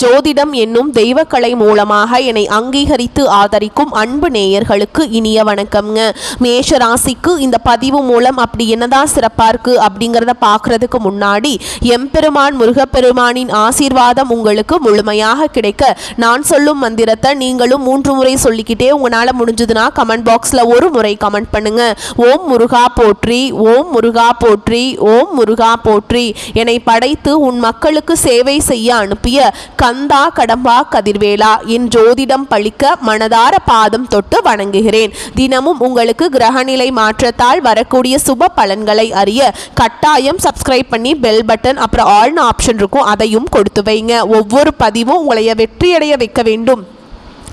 ஜோதிடம் என்னும் தெய்வக்கலை மூலமாக என்னை அங்கீகரித்து ஆதரிக்கும் அன்பு நேயர்களுக்கு இனிய வணக்கம்ங்க. மேஷ ராசிக்கு இந்த பதிவு மூலம் அப்படி என்னதான் சிறப்பாக இருக்குது அப்படிங்கிறத பார்க்குறதுக்கு முன்னாடி எம்பெருமான் முருகப்பெருமானின் ஆசீர்வாதம் உங்களுக்கு முழுமையாக கிடைக்க நான் சொல்லும் மந்திரத்தை நீங்களும் 3 முறை சொல்லிக்கிட்டே உங்களால் முடிஞ்சதுன்னா கமெண்ட் பாக்ஸில் ஒரு முறை கமெண்ட் பண்ணுங்க. ஓம் முருகா போற்றி, ஓம் முருகா போற்றி, ஓம் முருகா போற்றி. என்னை படைத்து உன் மக்களுக்கு சேவை செய்ய அனுப்பிய கந்தா கடம்பா கதிர்வேலா என் ஜோதிடம் பழிக்க மனதார பாதம் தொட்டு வணங்குகிறேன். தினமும் உங்களுக்கு கிரகநிலை மாற்றத்தால் வரக்கூடிய சுப பலன்களை அறிய கட்டாயம் சப்ஸ்கிரைப் பண்ணி பெல் பட்டன் அப்புறம் ஆல்னு ஆப்ஷன் இருக்கும், அதையும் கொடுத்து வைங்க. ஒவ்வொரு பதிவும் உங்களைய வெற்றியடைய வைக்க வேண்டும்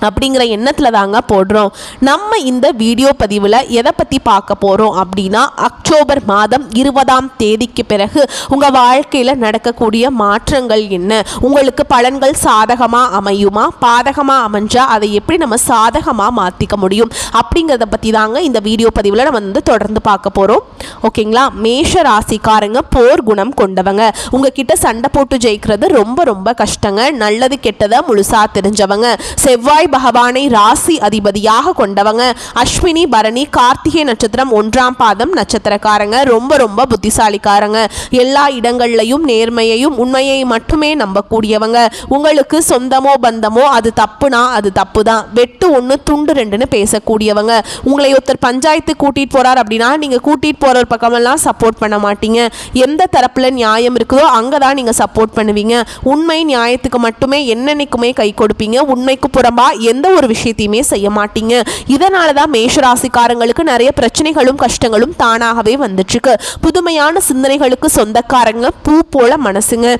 அப்படிங்கிற எண்ணத்தில் தாங்க போடுறோம். நம்ம இந்த வீடியோ பதிவில் எதை பற்றி பார்க்க போகிறோம் அப்படின்னா, அக்டோபர் மாதம் 20ஆம் தேதிக்கு பிறகு உங்கள் வாழ்க்கையில் நடக்கக்கூடிய மாற்றங்கள் என்ன, உங்களுக்கு பலன்கள் சாதகமாக அமையுமா, பாதகமாக அமைஞ்சால் அதை எப்படி நம்ம சாதகமாக மாற்றிக்க முடியும் அப்படிங்கிறத பற்றி தாங்க இந்த வீடியோ பதிவில் நம்ம வந்து தொடர்ந்து பார்க்க போகிறோம். ஓகேங்களா? மேஷ ராசிக்காரங்க போர் குணம் கொண்டவங்க. உங்ககிட்ட சண்டை போட்டு ஜெயிக்கிறது ரொம்ப ரொம்ப கஷ்டங்க. நல்லது கெட்டதை முழுசாக தெரிஞ்சவங்க. செவ்வாய் பகவானை ராசி அதிபதியாக கொண்டவங்க. அஸ்வினி பரணி கார்த்திகை நட்சத்திரம் 1ஆம் பாதம் நட்சத்திரக்காரங்க. ரொம்ப ரொம்ப புத்திசாலிக்காரங்க. எல்லா இடங்கள்லையும் நேர்மையையும் உண்மையை மட்டுமே நம்பக்கூடியவங்க. உங்களுக்கு சொந்தமோ பந்தமோ அது தப்புனா அது தப்பு தான், வெட்டு 1 துண்டு 2ன்னு பேசக்கூடியவங்க. உங்களை ஒருத்தர் பஞ்சாயத்து கூட்டிட்டு போறார் அப்படின்னா நீங்க கூட்டிட்டு போற பக்கமெல்லாம் சப்போர்ட் பண்ண மாட்டீங்க. எந்த தரப்புல நியாயம் இருக்குதோ அங்கதான் நீங்க சப்போர்ட் பண்ணுவீங்க. உண்மை நியாயத்துக்கு மட்டுமே என்னன்னைக்குமே கை கொடுப்பீங்க. உண்மைக்கு புறம்பா எந்த ஒரு விஷயத்தையுமே செய்ய மாட்டீங்க. இதனால தான் மேஷராசிக்காரங்களுக்கு நிறைய பிரச்சனைகளும் கஷ்டங்களும் தானாகவே வந்துட்டு இருக்கு. புதுமையான சிந்தனைகளுக்கு சொந்தக்காரங்க. பூ போல மனசுங்க.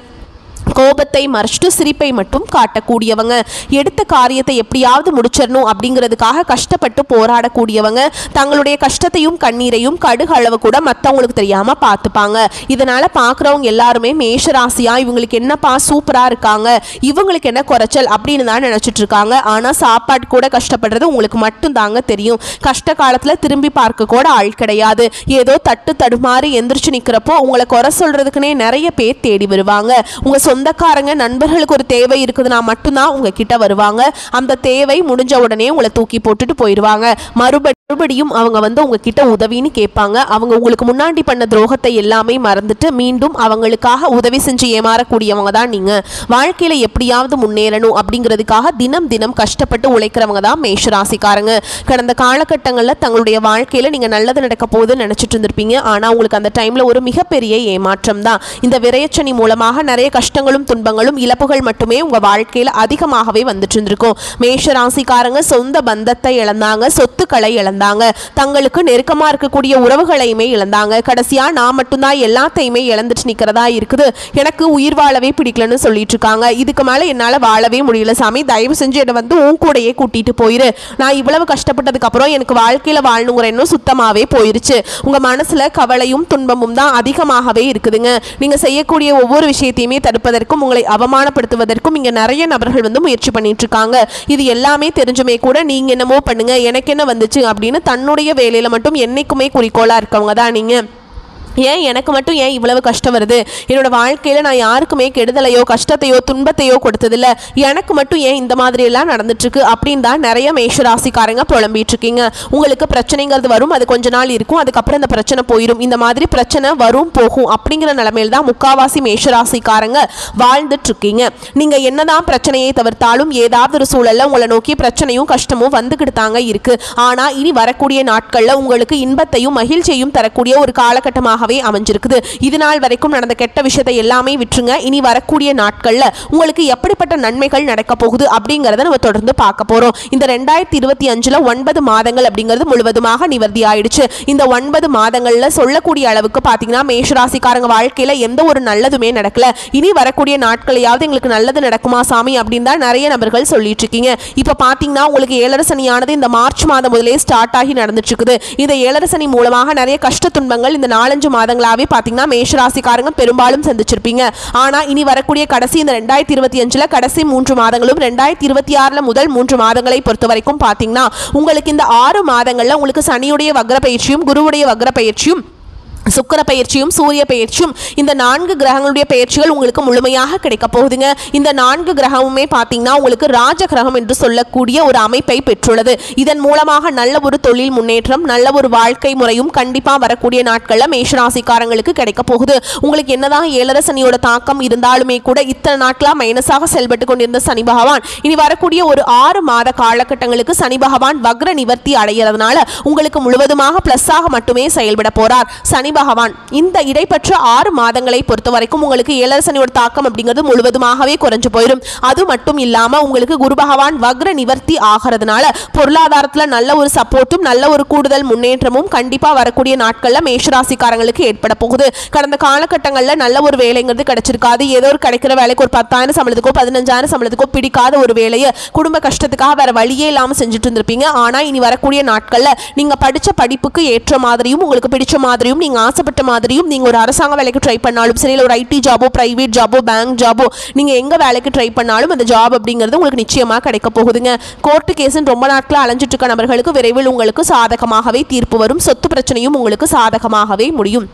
கோபத்தை மறைச்சிட்டு சிரிப்பை மட்டும் காட்டக்கூடியவங்க. எடுத்த காரியத்தை எப்படியாவது முடிச்சிடணும் அப்படிங்கிறதுக்காக கஷ்டப்பட்டு போராடக்கூடியவங்க. தங்களுடைய கஷ்டத்தையும் கண்ணீரையும் கடுகு அளவு கூட மற்றவங்களுக்கு தெரியாமல் பார்த்துப்பாங்க. இதனால் பார்க்குறவங்க எல்லாருமே மேஷராசியா இவங்களுக்கு என்னப்பா சூப்பராக இருக்காங்க, இவங்களுக்கு என்ன குறைச்சல் அப்படின்னு தான் நினச்சிட்டு இருக்காங்க. ஆனால் சாப்பாடு கூட கஷ்டப்படுறது உங்களுக்கு மட்டும் தாங்க தெரியும். கஷ்ட காலத்தில் திரும்பி பார்க்க கூட ஆள் கிடையாது. ஏதோ தட்டு தடுமாறி எந்திரிச்சு நிற்கிறப்போ உங்களை குறை சொல்றதுக்குன்னே நிறைய பேர் தேடி வருவாங்க. உங்கள் சொந்தக்காரங்க நண்பர்களுக்கு ஒரு தேவை இருக்குதுன்னா மட்டும்தான் உங்ககிட்ட வருவாங்க. அந்த தேவை முடிஞ்ச உடனே உங்களை தூக்கி போட்டுட்டு போயிடுவாங்க. மறுபடியும் அவங்க வந்து உங்ககிட்ட உதவின்னு கேட்பாங்க. அவங்க உங்களுக்கு முன்னாடி பண்ண துரோகத்தை எல்லாமே மறந்துட்டு மீண்டும் அவங்களுக்காக உதவி செஞ்சு ஏமாறக்கூடியவங்க தான் நீங்க. வாழ்க்கையில எப்படியாவது முன்னேறணும் அப்படிங்கிறதுக்காக தினம் தினம் கஷ்டப்பட்டு உழைக்கிறவங்க தான் மேஷராசிக்காரங்க. கடந்த காலகட்டங்களில் தங்களுடைய வாழ்க்கையில நீங்க நல்லது நடக்க போகுதுன்னு நினைச்சிட்டு இருந்திருப்பீங்க. ஆனா உங்களுக்கு அந்த டைம்ல ஒரு மிகப்பெரிய ஏமாற்றம் தான். இந்த விரயச்சனி மூலமாக நிறைய கஷ்டங்களும் துன்பங்களும் இழப்புகள் மட்டுமே உங்க வாழ்க்கையில அதிகமாகவே வந்துட்டு இருந்திருக்கும். மேஷ ராசிக்காரங்க சொந்த பந்தத்தை இழந்தாங்க, சொத்துக்களை இழந்தாங்க, தங்களுக்கு நெருக்கமா இருக்கக்கூடிய உறவுகளையுமே இழந்தாங்க. கடைசியா நான் மட்டும்தான் எல்லாத்தையுமே இழந்துட்டு நிக்கிறதா இருக்குது, எனக்கு உயிர் வாழவே பிடிக்கலன்னு சொல்லிட்டு இருக்காங்க. இதுக்கு மேல என்னால வாழவே முடியல சாமி, தயவு செஞ்சு என்னை வந்து உன் கூடையே கூட்டிட்டு போயிரு. நான் இவ்வளவு கஷ்டப்பட்டதுக்கு அப்புறம் எனக்கு வாழ்க்கையில வாழணுங்கிற எண்ணம் சுத்தமாவே போயிருச்சு. உங்க மனசுல கவலையும் துன்பமும் தான் அதிகமாகவே இருக்குதுங்க. நீங்க செய்யக்கூடிய ஒவ்வொரு விஷயத்தையுமே தடுப்பதற்கும் உங்களை அவமானப்படுத்துவதற்கும் இங்க நிறைய நபர்கள் வந்து முயற்சி பண்ணிட்டு இருக்காங்க. இது எல்லாமே தெரிஞ்சுமே கூட நீங்க என்னமோ பண்ணுங்க எனக்கு என்ன வந்துச்சு அப்படின்னு தன்னுடைய வேலையில மட்டும் என்னைக்குமே குறிக்கோளா இருக்கவங்க தான் நீங்க. ஏன் எனக்கு மட்டும் ஏன் இவ்வளவு கஷ்டம் வருது, என்னோட வாழ்க்கையில் நான் யாருக்குமே கெடுதலையோ கஷ்டத்தையோ துன்பத்தையோ கொடுத்ததில்ல, எனக்கு மட்டும் ஏன் இந்த மாதிரி எல்லாம் நடந்துட்டுருக்கு அப்படின்னு தான் நிறைய மேஷராசிக்காரங்க புலம்பிட்டு இருக்கீங்க. உங்களுக்கு பிரச்சனைங்கிறது வரும், அது கொஞ்ச நாள் இருக்கும், அதுக்கப்புறம் இந்த பிரச்சனை போயிடும். இந்த மாதிரி பிரச்சனை வரும் போகும் அப்படிங்கிற நிலைமையில் தான் முக்காவாசி மேஷராசிக்காரங்க வாழ்ந்துட்டு இருக்கீங்க. நீங்க என்னதான் பிரச்சனையை தவிர்த்தாலும் ஏதாவது ஒரு சூழல்ல உங்களை நோக்கி பிரச்சனையும் கஷ்டமும் வந்துக்கிட்டு தாங்க இருக்கு. ஆனா இனி வரக்கூடிய நாட்கள்ல உங்களுக்கு இன்பத்தையும் மகிழ்ச்சியையும் தரக்கூடிய ஒரு காலகட்டமாக அமைஞ்சிருக்குது. இது நாள் வரைக்கும் நடந்த கெட்ட விஷயத்தை எல்லாமே விட்டுருங்க. இனி வரக்கூடிய நாட்கள்ல உங்களுக்கு எப்படிப்பட்ட நன்மைகள் நடக்க போகுது அப்படிங்கறத நம்ம தொடர்ந்து பார்க்க போறோம். இந்த 2025ல 9 மாதங்கள் அப்படிங்கிறது முழுவதுமாக நிவர்த்தி ஆயிடுச்சு. இந்த 9 மாதங்கள்ல சொல்லக்கூடிய அளவுக்கு பாத்தீங்கன்னா மேஷராசிக்காரங்க வாழ்க்கையில எந்த ஒரு நல்லதுமே நடக்கல. இனி வரக்கூடிய நாட்களையாவது எங்களுக்கு நல்லது நடக்குமா சாமி அப்படின்னு தான் நிறைய நபர்கள் சொல்லிட்டு இருக்கீங்க. இப்ப பாத்தீங்கன்னா உங்களுக்கு ஏழரை சனியானது இந்த மார்ச் மாதம் முதலே ஸ்டார்ட் ஆகி நடந்துட்டு இருக்குது. இந்த ஏழரை சனி மூலமாக நிறைய கஷ்ட துன்பங்கள் இந்த 4-5 மாதங்களாவே பாத்தீங்கன்னா மேஷராசிக்காரங்க பெரும்பாலும் சந்திச்சிருப்பீங்க. ஆனா இனி வரக்கூடிய கடைசி இந்த 2025ல கடைசி 3 மாதங்களும் 2026ல முதல் 3 மாதங்களை பொறுத்த வரைக்கும் பாத்தீங்கன்னா உங்களுக்கு இந்த 6 மாதங்கள்ல உங்களுக்கு சனியுடைய வக்ர பயிற்சியும் குருவுடைய வக்ர பயிற்சியும் சுக்கிர பயிற்சியும் சூரிய பயிற்சியும் இந்த 4 கிரகங்களுடைய பயிற்சிகள் உங்களுக்கு முழுமையாக கிடைக்க போகுதுங்க. இந்த 4 கிரகமுமே பார்த்தீங்கன்னா உங்களுக்கு ராஜ கிரகம் என்று சொல்லக்கூடிய ஒரு அமைப்பை பெற்றுள்ளது. இதன் மூலமாக நல்ல ஒரு தொழில் முன்னேற்றம், நல்ல ஒரு வாழ்க்கை முறையும் கண்டிப்பாக வரக்கூடிய நாட்களில் மேஷராசிக்காரங்களுக்கு கிடைக்க போகுது. உங்களுக்கு என்னதான் 7 சனியோட தாக்கம் இருந்தாலுமே கூட இத்தனை நாட்களாக மைனஸாக செயல்பட்டு கொண்டிருந்த சனி பகவான் இனி வரக்கூடிய ஒரு 6 மாத காலகட்டங்களுக்கு சனி பகவான் வக்ர நிவர்த்தி அடைகிறதுனால உங்களுக்கு முழுவதுமாக பிளஸ்ஸாக மட்டுமே செயல்பட போறார். சனி பகவான் இந்த இடைப்பற்ற 6 மாதங்களை பொறுத்த வரைக்கும் உங்களுக்கு 7 சனியோட தாக்கம் அப்படிங்கிறது முழுவதுமாகவே குறைஞ்சு போயிடும். அது மட்டும் இல்லாம உங்களுக்கு குரு பகவான் வக்ர நிவர்த்தி ஆகிறதுனால பொருளாதாரத்தில் நல்ல ஒரு சப்போர்ட்டும் நல்ல ஒரு கூடுதல் முன்னேற்றமும் கண்டிப்பா வரக்கூடிய நாட்கள்ல மேஷராசிக்காரங்களுக்கு ஏற்பட போகுது. கடந்த காலகட்டங்களில் நல்ல ஒரு வேலைங்கிறது கிடைச்சிருக்காது. ஏதோ ஒரு கிடைக்கிற வேலைக்கு ஒரு 10,000 சம்பளத்துக்கோ 15,000 சம்பளத்துக்கோ பிடிக்காத ஒரு வேலையை குடும்ப கஷ்டத்துக்காக வேற வழியே இல்லாமல் செஞ்சுட்டு இருந்திருப்பீங்க. ஆனா இனி வரக்கூடிய நாட்கள்ல நீங்க படிச்ச படிப்புக்கு ஏற்ற மாதிரியும் உங்களுக்கு பிடிச்ச மாதிரியும் நீங்க ஆசைப்பட்ட மாதிரியும் நீங்க ஒரு அரசாங்க வேலைக்கு ட்ரை பண்ணாலும் சரி, ஒரு ஐடி ஜாபோ பிரைவேட் ஜாபோ பேங்க் ஜாபோ நீங்க எங்க வேலைக்கு ட்ரை பண்ணாலும் அந்த ஜாப் அப்படிங்கிறது உங்களுக்கு நிச்சயமா கிடைக்க போகுதுங்க. கோர்ட்டு கேஸ் ரொம்ப நாட்களா அலைஞ்சிட்டு இருக்க நபர்களுக்கு விரைவில் உங்களுக்கு சாதகமாகவே தீர்ப்பு வரும். சொத்து பிரச்சனையும் உங்களுக்கு சாதகமாகவே முடியும்.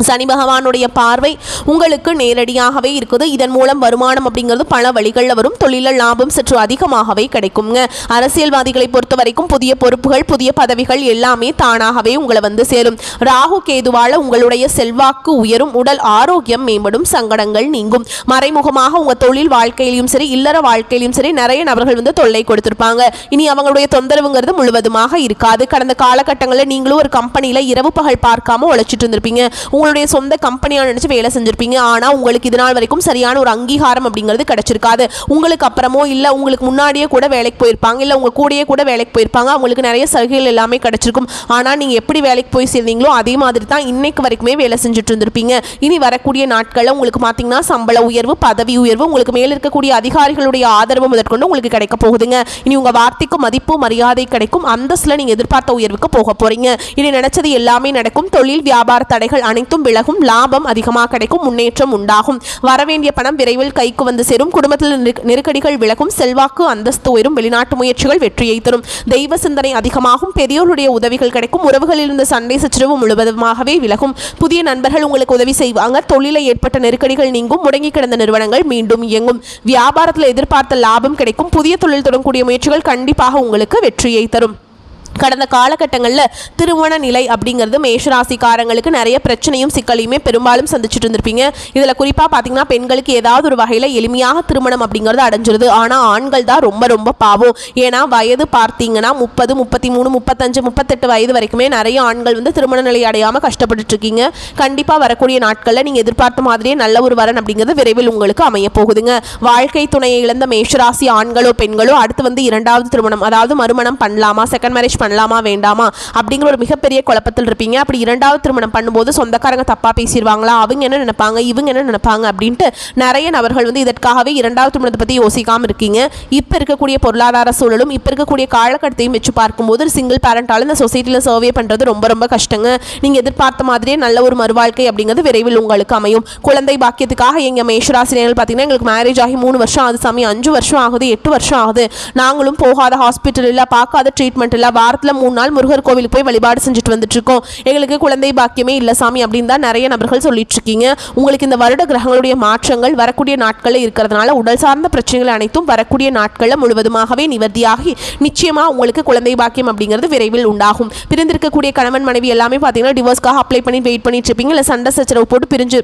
சனி பகவானுடைய பார்வை உங்களுக்கு நேரடியாகவே இருக்குது. இதன் மூலம் வருமானம் அப்படிங்கிறது பல வழிகளில் வரும். தொழிலில் லாபம் சற்று அதிகமாகவே கிடைக்குங்க. அரசியல்வாதிகளை பொறுத்த வரைக்கும் புதிய பொறுப்புகள், புதிய பதவிகள் எல்லாமே தானாகவே உங்களை வந்து சேரும். ராகு கேதுவால உங்களுடைய செல்வாக்கு உயரும், உடல் ஆரோக்கியம் மேம்படும், சங்கடங்கள் நீங்கும். மறைமுகமாக உங்க தொழில் வாழ்க்கையிலும் சரி, இல்லற வாழ்க்கையிலும் சரி நிறைய நபர்கள் வந்து தொல்லை கொடுத்திருப்பாங்க. இனி அவங்களுடைய தொந்தரவுங்கிறது முழுவதுமாக இருக்காது. கடந்த காலகட்டங்களில் நீங்களும் ஒரு கம்பெனியில் இரவு பகல் பார்க்காம உழைச்சிட்டு இருந்திருப்பீங்க. உங்களுடைய சொந்த கம்பெனியாக நினைச்சு வேலை செஞ்சிருப்பீங்க. ஆனா உங்களுக்கு இது நாள் வரைக்கும் சரியான ஒரு அங்கீகாரம் அப்படிங்கிறது கிடைச்சிருக்காது. உங்களுக்கு அப்புறமோ இல்ல உங்களுக்கு முன்னாடியே கூட வேலைக்கு போயிருப்பாங்க, இல்ல உங்க கூடயே கூட வேலைக்கு போயிருப்பாங்க. அவங்களுக்கு நிறைய சலுகைகள் எல்லாமே கிடைச்சிருக்கும். ஆனா நீங்க எப்படி வேலைக்கு போய் சேர்ந்தீங்களோ அதே மாதிரி தான் இன்னைக்கு வரைக்குமே வேலை செஞ்சுட்டு இருந்திருப்பீங்க. இனி வரக்கூடிய நாட்களில் உங்களுக்கு பார்த்தீங்கன்னா சம்பள உயர்வு, பதவி உயர்வு, உங்களுக்கு மேல் இருக்கக்கூடிய அதிகாரிகளுடைய ஆதரவு முதற்கொண்டு உங்களுக்கு கிடைக்க போகுதுங்க. இனி உங்க வார்த்தைக்கு மதிப்பு மரியாதை கிடைக்கும். அந்தஸ்துல நீங்க எதிர்பார்த்த உயர்வுக்கு போக போறீங்க. இனி நினைச்சது எல்லாமே நடக்கும். தொழில் வியாபார தடைகள் அனைத்தும் விலகும், லாபம் அதிகமாக கிடைக்கும், முன்னேற்றம் உண்டாகும். வரவேண்டிய பணம் விரைவில் கைக்கு வந்து சேரும். குடும்பத்தில் நெருக்கடிகள் விலகும், செல்வாக்கு அந்தஸ்து உயரும், வெளிநாட்டு முயற்சிகள் வெற்றியை தரும், தெய்வ சிந்தனை அதிகமாகும், பெரியோருடைய உதவிகள் கிடைக்கும், உறவுகளில் இருந்த சண்டை சச்சரவு முழுவதுமாகவே விலகும், புதிய நண்பர்கள் உங்களுக்கு உதவி செய்வாங்க, தொழிலில் ஏற்பட்ட நெருக்கடிகள் நீங்கும், முடங்கி கிடந்த நிறுவனங்கள் மீண்டும் இயங்கும், வியாபாரத்தில் எதிர்பார்த்த லாபம் கிடைக்கும், புதிய தொழில் தொடங்கக்கூடிய முயற்சிகள் கண்டிப்பாக உங்களுக்கு வெற்றியை தரும். கடந்த காலகட்டங்களில் திருமண நிலை அப்படிங்கிறது மேஷராசிக்காரங்களுக்கு நிறைய பிரச்சனையும் சிக்கலையுமே பெரும்பாலும் சந்திச்சுட்டு இருந்திருப்பீங்க. இதில் குறிப்பாக பார்த்தீங்கன்னா பெண்களுக்கு ஏதாவது ஒரு வகையில் எளிமையாக திருமணம் அப்படிங்கிறது அடைஞ்சிருது. ஆனால் ஆண்கள் தான் ரொம்ப ரொம்ப பாவம். ஏன்னா வயது பார்த்தீங்கன்னா 30, 33, 35, 38 வயது வரைக்குமே நிறைய ஆண்கள் வந்து திருமண நிலை அடையாமல் கஷ்டப்பட்டுட்டு இருக்கீங்க. கண்டிப்பாக வரக்கூடிய நாட்களில் நீங்கள் எதிர்பார்த்த மாதிரியே நல்ல ஒரு வரன் அப்படிங்கிறது விரைவில் உங்களுக்கு அமைய போகுதுங்க. வாழ்க்கை துணையை இழந்த மேஷராசி ஆண்களோ பெண்களோ அடுத்து வந்து 2வது திருமணம், அதாவது மறுமணம் பண்ணலாமா, செகண்ட் மேரேஜ் பண்ணலாமா வேண்டாமா அப்படிங்கிற ஒரு மிகப்பெரிய குழப்பத்தில் இருப்பீங்க. அப்படி 2வது திருமணம் பண்ணும்போது சொந்தக்காரங்க தப்பா பேசிடுவாங்களா, அவங்க என்ன நினைப்பாங்க, இவங்க என்ன நினைப்பாங்க அப்படின்ட்டு நிறைய நபர்கள் வந்து இதற்காகவே 2வது திருமணத்தை பற்றி யோசிக்காமல் இருக்கீங்க. இப்போ இருக்கக்கூடிய பொருளாதார சூழலும் இப்போ இருக்கக்கூடிய காலகட்டத்தையும் வச்சு பார்க்கும்போது சிங்கிள் பேரண்டால் இந்த சொசைட்டியில் சர்வே பண்ணுறது ரொம்ப ரொம்ப கஷ்டங்க. நீங்கள் எதிர்பார்த்த மாதிரியே நல்ல ஒரு மறுவாழ்க்கை அப்படிங்கிறது விரைவில் உங்களுக்கு அமையும். குழந்தை பாக்கியத்துக்காக எங்கள் மேஷராசினியர்கள் பார்த்தீங்கன்னா எங்களுக்கு மேரேஜ் ஆகி 3 வருஷம் ஆகுது சாமி, 5 வருஷம் ஆகுது, 8 வருஷம் ஆகுது, நாங்களும் போகாத ஹாஸ்பிட்டல் இல்லை, பார்க்காத ட்ரீட்மெண்ட் இல்லை, வாரத்தில் 3 நாள் முருகர் கோவிலுக்கு போய் வழிபாடு செஞ்சுட்டு வந்துட்டு இருக்கோம், எங்களுக்கு குழந்தை பாக்கியமே இல்லை சாமி அப்படின்னு தான் நிறைய நபர்கள் சொல்லிட்டு இருக்கீங்க. உங்களுக்கு இந்த வருட கிரகங்களுடைய மாற்றங்கள் வரக்கூடிய நாட்களில் இருக்கிறதுனால உடல் சார்ந்த பிரச்சனைகள் அனைத்தும் வரக்கூடிய நாட்களில் முழுவதுமாகவே நிவர்த்தியாகி நிச்சயமா உங்களுக்கு குழந்தை பாக்கியம் அப்படிங்கிறது விரைவில் உண்டாகும். பிரிந்திருக்கக்கூடிய கணவன் மனைவி எல்லாமே பார்த்தீங்கன்னா டிவோர்ஸ்க்காக அப்ளை பண்ணி வெயிட் பண்ணிட்டு இருப்பீங்க, இல்லை சண்டை சச்சரவு போட்டு பிரிஞ்சு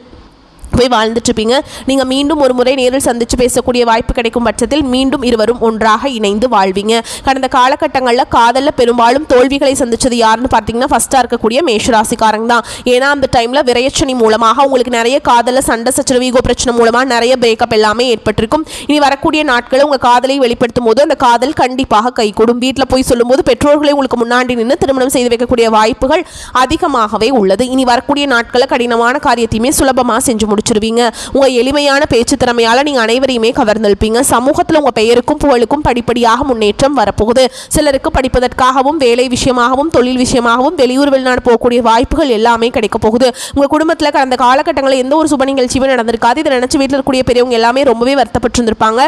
போய் வாழ்ந்துட்டு இருப்பீங்க. நீங்கள் மீண்டும் ஒரு முறை நேரில் சந்தித்து பேசக்கூடிய வாய்ப்பு கிடைக்கும் பட்சத்தில் மீண்டும் இருவரும் ஒன்றாக இணைந்து வாழ்வீங்க. கடந்த காலகட்டங்களில் காதலில் பெரும்பாலும் தோல்விகளை சந்திச்சது யாருன்னு பார்த்தீங்கன்னா ஃபஸ்ட்டாக இருக்கக்கூடிய மேஷராசிக்காரங்க தான். ஏன்னா அந்த டைமில் விரையச்சனி மூலமாக உங்களுக்கு நிறைய காதலில் சண்டை சச்சரவு ஈகோ பிரச்சனை மூலமாக நிறைய பிரேக்கப் எல்லாமே ஏற்பட்டிருக்கும். இனி வரக்கூடிய நாட்களில் உங்கள் காதலை வெளிப்படுத்தும் போது அந்த காதல் கண்டிப்பாக கைகூடும். வீட்டில் போய் சொல்லும்போது பெற்றோர்களை உங்களுக்கு முன்னாடி நின்று திருமணம் செய்து வைக்கக்கூடிய வாய்ப்புகள் அதிகமாகவே உள்ளது. இனி வரக்கூடிய நாட்களில் கடினமான காரியத்தையுமே சுலபமாக செஞ்சு முடிச்சிருவீங்க. உங்க எளிமையான பேச்சு திறமையால நீங்க அனைவரையுமே கவர்ந்திருப்பீங்க. சமூகத்தில் உங்க பெயருக்கும் புகழுக்கும் படிப்படியாக முன்னேற்றம் வரப்போகுது. சிலருக்கு படிப்பதற்காகவும் வேலை விஷயமாகவும் தொழில் விஷயமாகவும் வெளியூர் வெளிநாடு போகக்கூடிய வாய்ப்புகள் எல்லாமே கிடைக்க போகுது. உங்க குடும்பத்தில் கடந்த காலகட்டங்களில் எந்த ஒரு சுப நிகழ்ச்சியுமே நடந்திருக்காது. இதை நினைச்சு வீட்டில் இருக்கக்கூடிய பெரியவங்க எல்லாமே ரொம்பவே வருத்தப்பட்டு இருந்திருப்பாங்க.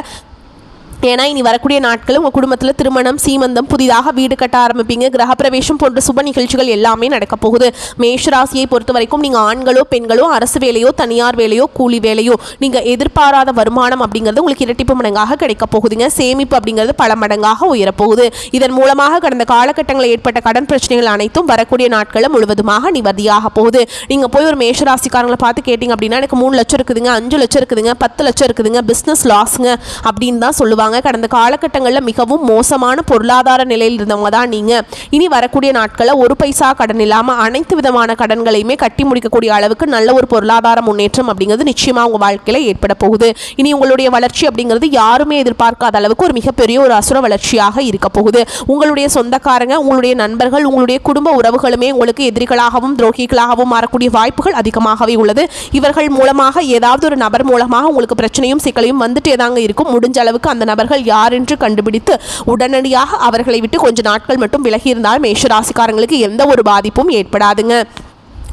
ஏன்னா இனி வரக்கூடிய நாட்கள் உங்கள் குடும்பத்தில் திருமணம், சீமந்தம், புதிதாக வீடு கட்ட ஆரம்பிப்பீங்க, கிரகப்பிரவேசம் போன்ற சுப நிகழ்ச்சிகள் எல்லாமே நடக்க போகுது. மேஷராசியை பொறுத்த வரைக்கும் நீங்கள் ஆண்களோ பெண்களோ அரசு வேலையோ தனியார் வேலையோ கூலி வேலையோ நீங்கள் எதிர்பாராத வருமானம் அப்படிங்கிறது உங்களுக்கு இரட்டிப்பு மடங்காக கிடைக்க போகுதுங்க. சேமிப்பு அப்படிங்கிறது பல மடங்காக உயரப்போகுது. இதன் மூலமாக கடந்த காலகட்டங்களில் ஏற்பட்ட கடன் பிரச்சனைகள் அனைத்தும் வரக்கூடிய நாட்களில் முழுவதுமாக நிவர்த்தியாக போகுது. நீங்கள் போய் ஒரு மேஷராசிக்காரங்களை பார்த்து கேட்டிங்க அப்படின்னா எனக்கு 3 லட்சம் இருக்குதுங்க, 5 லட்சம் இருக்குதுங்க, 10 லட்சம் இருக்குதுங்க, பிஸ்னஸ் லாஸுங்க அப்படின்னு தான் சொல்லுவாங்க. கடந்த காலகட்டங்களில் மிகவும் மோசமான பொருளாதார நிலையில் இருந்தவங்க தான் நீங்க. இனி வரக்கூடிய நாட்களில் ஒரு பைசா கடன் இல்லாமல் அனைத்து விதமான கடன்களையுமே கட்டி முடிக்கக்கூடிய அளவுக்கு நல்ல ஒரு பொருளாதார முன்னேற்றம் அப்படிங்கிறது நிச்சயமாக உங்கள் வாழ்க்கையில் ஏற்பட போகுது. இனி உங்களுடைய வளர்ச்சி அப்படிங்கிறது யாருமே எதிர்பார்க்காத அளவுக்கு ஒரு மிகப்பெரிய ஒரு அசுர வளர்ச்சியாக இருக்க போகுது. உங்களுடைய சொந்தக்காரங்க, உங்களுடைய நண்பர்கள், உங்களுடைய குடும்ப உறவுகளுமே உங்களுக்கு எதிரிகளாகவும் துரோகிகளாகவும் மாறக்கூடிய வாய்ப்புகள் அதிகமாகவே உள்ளது. இவர்கள் மூலமாக ஏதாவது ஒரு நபர் மூலமாக உங்களுக்கு பிரச்சனையும் சிக்கலையும் வந்துட்டே தாங்க இருக்கும். முடிஞ்ச அளவுக்கு அந்த நபர்கள் யார் என்று கண்டுபிடித்து உடனடியாக அவர்களை விட்டு கொஞ்ச நாட்கள் மட்டும் விலகி இருந்தால் மேஷராசிக்காரங்களுக்கு எந்த ஒரு பாதிப்பும் ஏற்படாதுங்க.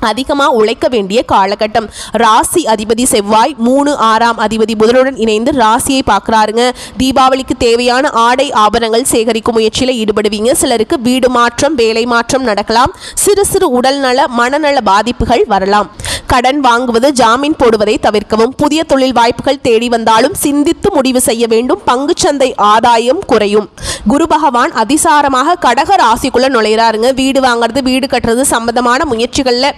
அதிகமாக உழைக்க வேண்டிய காலகட்டம். ராசி அதிபதி செவ்வாய் 3 6ஆம் அதிபதி புதனுடன் இணைந்து ராசியை பார்க்குறாருங்க. தீபாவளிக்கு தேவையான ஆடை ஆபரணங்கள் சேகரிக்கும் முயற்சியில் ஈடுபடுவீங்க. சிலருக்கு வீடு மாற்றம், வேலை மாற்றம் நடக்கலாம். சிறு சிறு உடல்நல மனநல பாதிப்புகள் வரலாம். கடன் வாங்குவது, ஜாமீன் போடுவதை தவிர்க்கவும். புதிய தொழில் வாய்ப்புகள் தேடி வந்தாலும் சிந்தித்து முடிவு செய்ய வேண்டும். பங்குச்சந்தை ஆதாயம் குறையும். குரு பகவான் அதிசாரமாக கடக ராசிக்குள்ள நுழையிறாருங்க. வீடு வாங்குறது, வீடு கட்டுறது சம்பந்தமான முயற்சிகளில்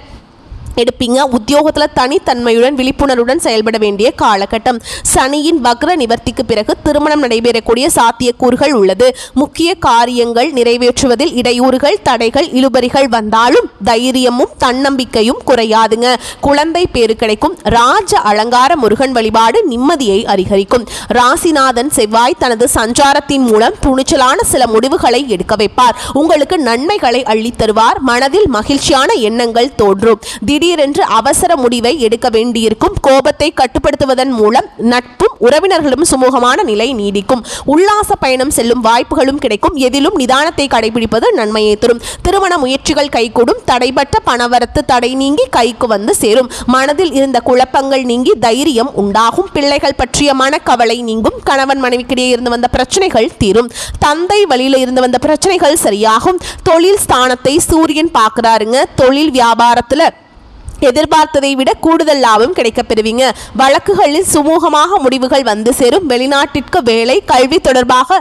எடுப்பீங்க. உத்தியோகத்தில் தனித்தன்மையுடன் விழிப்புணர்வுடன் செயல்பட வேண்டிய காலகட்டம். சனியின் வக்ர நிவர்த்திக்கு பிறகு திருமணம் நடைபெறக்கூடிய சாத்தியக்கூறுகள் உள்ளது. முக்கிய காரியங்கள் நிறைவேற்றுவதில் இடையூறுகள், தடைகள், இழுபறிகள் வந்தாலும் தைரியமும் தன்னம்பிக்கையும் குறையாதுங்க. குழந்தை பேறு கிடைக்கும். ராஜ அலங்கார முருகன் வழிபாடு நிம்மதியை அதிகரிக்கும். ராசிநாதன் செவ்வாய் தனது சஞ்சாரத்தின் மூலம் துணிச்சலான சில முடிவுகளை எடுக்க வைப்பார். உங்களுக்கு நன்மைகளை அள்ளித் தருவார். மனதில் மகிழ்ச்சியான எண்ணங்கள் தோன்றும். திடீரென்று அவசர முடிவை எடுக்க வேண்டியிருக்கும். கோபத்தை கட்டுப்படுத்துவதன் மூலம் நட்பும் உறவினர்களும் சுமூகமான நிலை நீடிக்கும். உல்லாச பயணம் செல்லும் வாய்ப்புகளும் கிடைக்கும். எதிலும் நிதானத்தை கடைபிடிப்பது நன்மையை தரும். திருமண முயற்சிகள் கைகூடும். தடைபட்ட பணவரத்து தடை நீங்கி கைக்கு வந்து சேரும். மனதில் இருந்த குழப்பங்கள் நீங்கி தைரியம் உண்டாகும். பிள்ளைகள் பற்றிய மனக்கவலை நீங்கும். கணவன் மனைவிக்கிடையே இருந்து வந்த பிரச்சனைகள் தீரும். தந்தை வழியில் இருந்து வந்த பிரச்சனைகள் சரியாகும். தொழில் ஸ்தானத்தை சூரியன் பார்க்கிறாருங்க. தொழில் வியாபாரத்தில் எதிர்பார்த்ததை விட கூடுதல் லாபம் கிடைக்க பெறுவீங்க. வழக்குகளில் சுமூகமாக முடிவுகள் வந்து சேரும். வெளிநாட்டிற்கு வேலை, கல்வி தொடர்பாக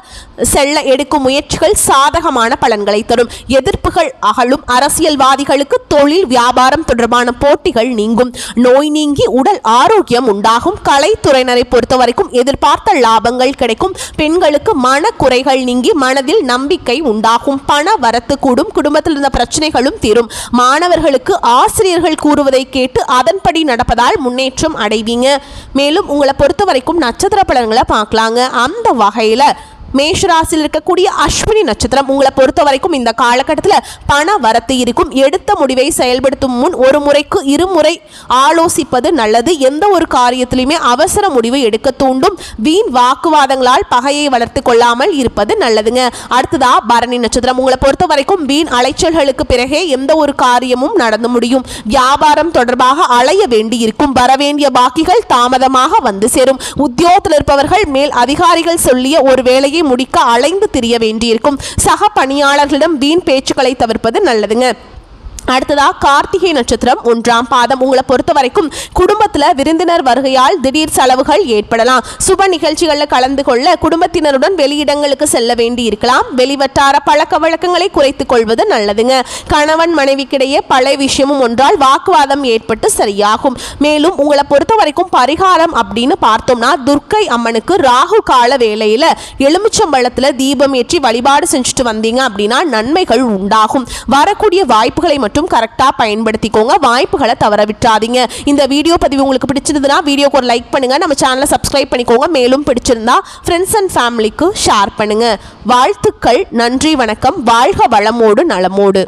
செல்ல எடுக்கும் முயற்சிகள் சாதகமான பலன்களை தரும். எதிர்ப்புகள் அகலும். அரசியல்வாதிகளுக்கு தொழில் வியாபாரம் தொடர்பான போட்டிகள் நீங்கும். நோய் நீங்கி உடல் ஆரோக்கியம் உண்டாகும். கலைத்துறையினரை பொறுத்த வரைக்கும் எதிர்பார்த்த லாபங்கள் கிடைக்கும். பெண்களுக்கு மனக்குறைகள் நீங்கி மனதில் நம்பிக்கை உண்டாகும். பண வரத்து கூடும். குடும்பத்தில் இருந்த பிரச்சனைகளும் தீரும். மாணவர்களுக்கு ஆசிரியர்கள் கூறுவது கேட்டு அதன்படி நடப்பதால் முன்னேற்றம் அடைவீங்க. மேலும் உங்களை பொறுத்த வரைக்கும் நட்சத்திர பலன்களை பார்க்கலாங்க. அந்த வகையில் மேஷராசியில் இருக்கக்கூடிய அஸ்வினி நட்சத்திரம் உங்களை பொறுத்த வரைக்கும் இந்த காலகட்டத்தில் பண வரத்து இருக்கும். எடுத்த முடிவை செயல்படுத்தும் முன் ஒரு முறைக்கு இருமுறை ஆலோசிப்பது நல்லது. எந்த ஒரு காரியத்திலுமே அவசர முடிவு எடுக்க தூண்டும். வீண் வாக்குவாதங்களால் பகையை வளர்த்து கொள்ளாமல் இருப்பது நல்லதுங்க. அடுத்ததா பரணி நட்சத்திரம் உங்களை பொறுத்த வரைக்கும் வீண் அலைச்சல்களுக்கு பிறகே எந்த ஒரு காரியமும் நடந்து முடியும். வியாபாரம் தொடர்பாக அலைய வேண்டி இருக்கும். வரவேண்டிய பாக்கிகள் தாமதமாக வந்து சேரும். உத்தியோகத்தில் இருப்பவர்கள் மேல் அதிகாரிகள் சொல்லிய ஒரு வேலையை முடிக்க அலைந்து திரிய வேண்டியிருக்கும். சக பணியாளர்களிடம் வீண் பேச்சுக்களை தவிர்ப்பது நல்லதுங்க. அடுத்ததா கார்த்திகை நட்சத்திரம் 1ஆம் பாதம் உங்களை பொறுத்த வரைக்கும் குடும்பத்தில் விருந்தினர் வருகையால் திடீர் செலவுகள் ஏற்படலாம். சுப நிகழ்ச்சிகளில் கலந்து கொள்ள குடும்பத்தினருடன் வெளியிடங்களுக்கு செல்ல வேண்டி இருக்கலாம். வெளிவட்டார பழக்க வழக்கங்களை குறைத்துக் கொள்வது நல்லதுங்க. கணவன் மனைவிக்கிடையே பழைய விஷயமும் ஒன்றால் வாக்குவாதம் ஏற்பட்டு சரியாகும். மேலும் உங்களை பொறுத்த வரைக்கும் பரிகாரம் அப்படின்னு பார்த்தோம்னா துர்க்கை அம்மனுக்கு ராகு கால வேளையில எலுமிச்சம்பழத்தில் தீபம் ஏற்றி வழிபாடு செஞ்சுட்டு வந்தீங்க அப்படின்னா நன்மைகள் உண்டாகும். வரக்கூடிய வாய்ப்புகளை மட்டும் கரெக்டாக பயன்படுத்திக்கோங்க. வாய்ப்புகளை தவற விட்டுறாதீங்க. இந்த வீடியோ பதிவு உங்களுக்கு பிடிச்சிருந்ததுன்னா வீடியோக்கு ஒரு லைக் பண்ணுங்க. நம்ம சேனலை சப்ஸ்கிரைப் பண்ணிக்கோங்க. மேலும் பிடிச்சிருந்தா ஃப்ரெண்ட்ஸ் அண்ட் ஃபேமிலிக்கு ஷேர் பண்ணுங்க. வாழ்த்துக்கள். நன்றி, வணக்கம். வாழ்க வளமோடு நலமோடு.